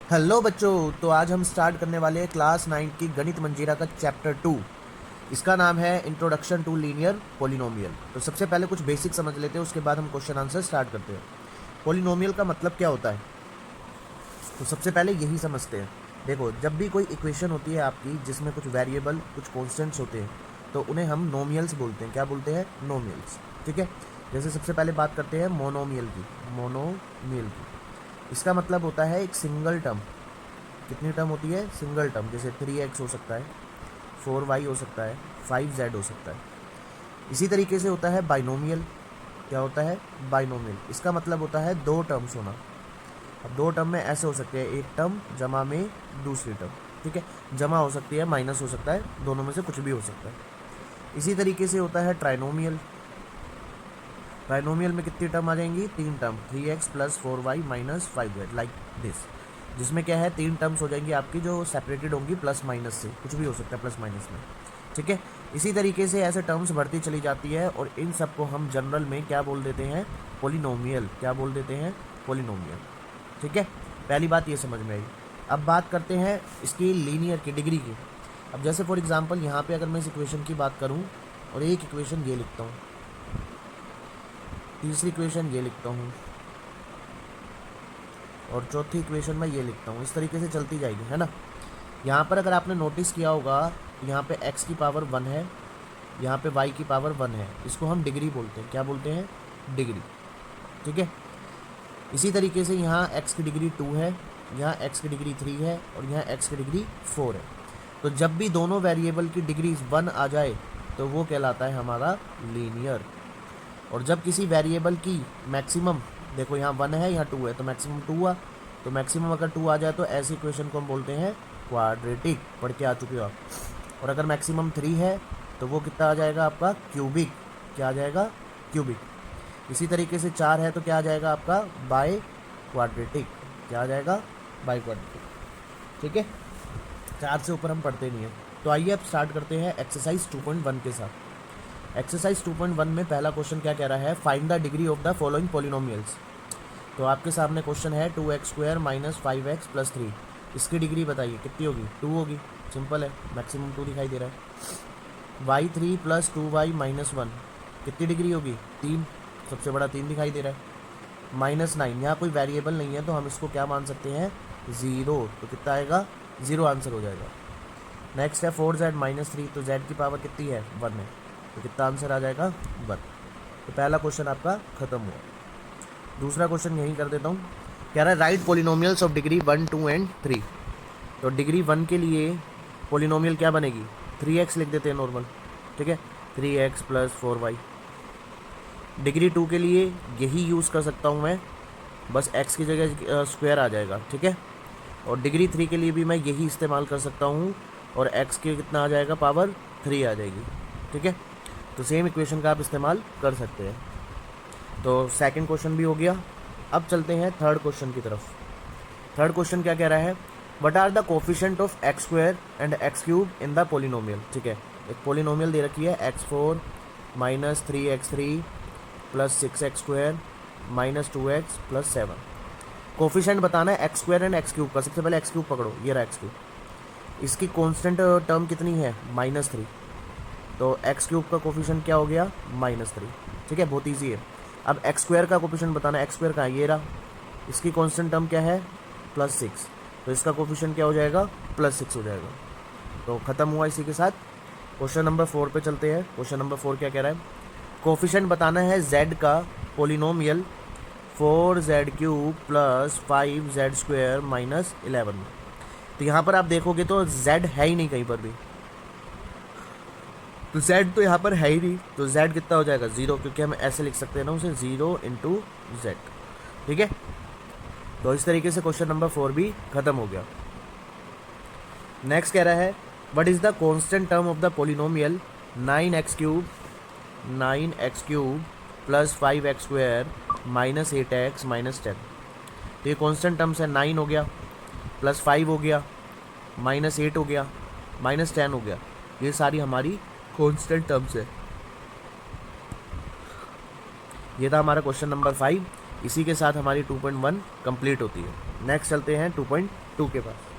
Hello बच्चों, तो आज हम स्टार्ट करने वाले हैं क्लास 9 की गणित मंजीरा का चैप्टर 2। इसका नाम है इंट्रोडक्शन टू लीनियर पॉलिनोमियल। तो सबसे पहले कुछ बेसिक समझ लेते हैं, उसके बाद हम क्वेश्चन आंसर स्टार्ट करते हैं। पॉलिनोमियल का मतलब क्या होता है, तो सबसे पहले यही समझते हैं। देखो, जब भी कोई इक्वेशन होती है आपकी जिसमें कुछ वेरिएबल कुछ कॉन्स्टेंट्स होते हैं, तो उन्हें हम नोमियल्स बोलते हैं। क्या बोलते हैं? नोमियल्स। ठीक है। जैसे सबसे पहले बात करते हैं मोनोमियल की। मोनोमियल की इसका मतलब होता है एक सिंगल टर्म। कितनी टर्म होती है? Single term. जैसे 3x हो सकता है, 4y हो सकता है, 5z हो सकता है। इसी तरीके से होता है बाइनोमियल। क्या होता है? बाइनोमियल। इसका मतलब होता है दो टर्म्स होना। अब दो टर्म में ऐसे हो सकते हैं, एक टर्म जमा में दूसरी टर्म। ठीक है। जमा हो सकती है, माइनस हो सकता है, दोनों में से कुछ भी हो सकता है। इसी तरीके से होता है ट्राइनोमियल। ट्राइनोमियल में कितनी टर्म आ जाएंगी? तीन term, 3x plus 4y minus 5z, like this. जिसमें क्या है, तीन टर्म्स हो जाएंगी आपकी जो सेपरेटेड होंगी प्लस माइनस से। कुछ भी हो सकता है प्लस माइनस में। ठीक है। इसी तरीके से ऐसे टर्म्स बढ़ती चली जाती है और इन सबको हम जनरल में क्या बोल देते हैं? पॉलिनोमियल। क्या बोल देते हैं? पॉलिनोमियल। ठीक है। पहली बात ये समझ में आई। अब बात करते हैं इसकी लीनियर की, डिग्री की। अब जैसे फॉर एग्जांपल यहाँ पे अगर मैं इस इक्वेशन की बात करूँ और एक इक्वेशन ये लिखता हूँ, तीसरी इक्वेशन ये लिखता हूँ और चौथी इक्वेशन में ये लिखता हूँ, इस तरीके से चलती जाएगी, है ना। यहाँ पर अगर आपने नोटिस किया होगा, यहाँ पे x की पावर 1 है, यहाँ पे y की पावर 1 है। इसको हम डिग्री बोलते हैं। क्या बोलते हैं? डिग्री। ठीक है। इसी तरीके से यहाँ x की डिग्री 2 है, यहाँ x की डिग्री 3 है और यहाँ x की डिग्री 4 है। तो जब भी दोनों वेरिएबल की डिग्री 1 आ जाए तो वो कहलाता है हमारा लीनियर। और जब किसी वेरिएबल की मैक्सिमम, देखो यहाँ 1 है, यहाँ 2 है, तो मैक्सिमम 2 हुआ। तो मैक्सिमम अगर 2 आ जाए तो ऐसी इक्वेशन को हम बोलते हैं क्वाड्रेटिक। पढ़ के आ चुके हो आप। और अगर मैक्सिमम 3 है तो वो कितना आ जाएगा आपका? क्यूबिक। क्या आ जाएगा? क्यूबिक। इसी तरीके से 4 है तो क्या आ जाएगा आपका? By quadratic. क्या आ जाएगा? By quadratic. ठीक है। 4 से ऊपर हम पढ़ते नहीं है। तो आइए अब स्टार्ट करते हैं एक्सरसाइज 2.1 के साथ। एक्सरसाइज 2.1 में पहला क्वेश्चन क्या कह रहा है? Find the degree of the following polynomials. तो आपके सामने क्वेश्चन है 2x square minus 5x plus 3। इसकी डिग्री बताइए कितनी होगी? 2 होगी। सिंपल है, मैक्सिमम 2 दिखाई दे रहा है। y3 प्लस 2y माइनस 1, कितनी डिग्री होगी? 3। सबसे बड़ा 3 दिखाई दे रहा है। माइनस 9, यहाँ कोई वेरिएबल नहीं है तो हम इसको क्या मान सकते हैं? 0। तो कितना आएगा? 0 आंसर हो जाएगा। नेक्स्ट है 4z माइनस 3। तो z की पावर कितनी है? 1 है। तो कितना आंसर आ जाएगा? 1। तो पहला क्वेश्चन आपका खत्म हुआ। दूसरा क्वेश्चन यहीं कर देता हूँ। कह रहा है right polynomials of degree 1, 2 and 3। तो डिग्री 1 के लिए पॉलिनोमियल क्या बनेगी? 3x लिख देते हैं नॉर्मल। ठीक है। 3x plus 4y। डिग्री 2 के लिए यही यूज़ कर सकता हूँ मैं, बस x की जगह स्क्वायर आ जाएगा। ठीक है। और डिग्री 3 के लिए भी मैं यही इस्तेमाल कर सकता हूँ और x के कितना आ जाएगा? पावर 3 आ जाएगी। ठीक है। तो सेम इक्वेशन का आप इस्तेमाल कर सकते हैं। तो सेकंड क्वेश्चन भी हो गया। अब चलते हैं थर्ड क्वेश्चन की तरफ। थर्ड क्वेश्चन क्या कह रहा है? What are the coefficient of X square and X cube in the polynomial. ठीक है। एक पॉलिनोमियल दे रखी है x4 minus 3x3 plus 6x square minus 2x plus 7। Coefficient बताना है X square and X cube का। सबसे पहले एक्स क्यूब पकड़ो, ये रहा एक्स क्यूब। इसकी कांस्टेंट टर्म कितनी है? -3। तो एक्स क्यूब का कोफिशिएंट क्या हो गया? -3। ठीक है, बहुत ईजी है। अब एक्स स्क्वायर का कोफिशिएंट बताना है। एक्स स्क्वायर का है, ये रहा। इसकी कांस्टेंट टर्म क्या है? +6। तो इसका कोफिशिएंट क्या हो जाएगा? +6 हो जाएगा। तो ख़त्म हुआ इसी के साथ। क्वेश्चन नंबर 4 पे चलते हैं। क्वेश्चन नंबर 4 क्या कह रहा है? कोफिशिएंट बताना है z का polynomial 4z³ plus 5z square minus 11। तो यहाँ पर आप देखोगे तो z है ही नहीं कहीं पर भी। तो z तो यहाँ पर है ही नहीं, तो z कितना हो जाएगा? 0, क्योंकि हम ऐसे लिख सकते हैं ना उसे, 0 इंटू z। ठीक है। तो इस तरीके से क्वेश्चन नंबर 4 भी खत्म हो गया। नेक्स्ट कह रहा है what is the constant term of the polynomial 9x³ plus 5x square minus 8x minus 10। तो ये कांस्टेंट टर्म्स है। 9 हो गया, प्लस 5 हो गया, -8 हो गया, -10 हो गया। ये सारी हमारी कांस्टेंट टर्म्स है। ये था हमारा क्वेश्चन नंबर 5। इसी के साथ हमारी 2.1 कंप्लीट होती है। नेक्स्ट चलते हैं 2.2 के पास।